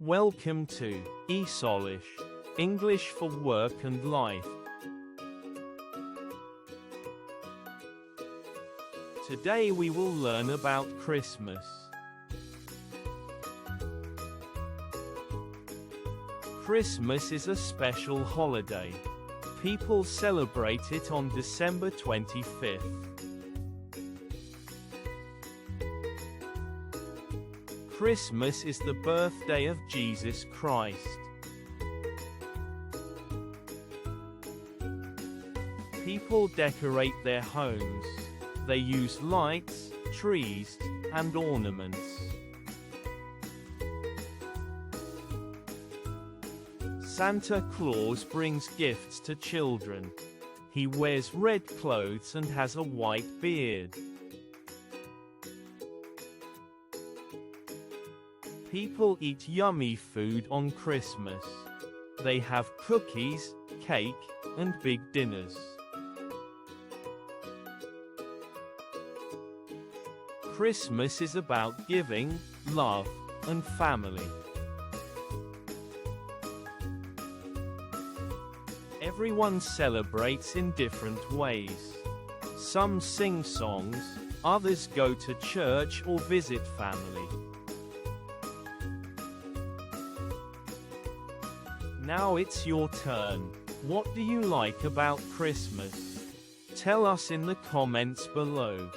Welcome to ESOLish, English for Work and Life. Today we will learn about Christmas. Christmas is a special holiday. People celebrate it on December 25th. Christmas is the birthday of Jesus Christ. People decorate their homes. They use lights, trees, and ornaments. Santa Claus brings gifts to children. He wears red clothes and has a white beard. People eat yummy food on Christmas. They have cookies, cake, and big dinners. Christmas is about giving, love, and family. Everyone celebrates in different ways. Some sing songs, others go to church or visit family. Now it's your turn. What do you like about Christmas? Tell us in the comments below.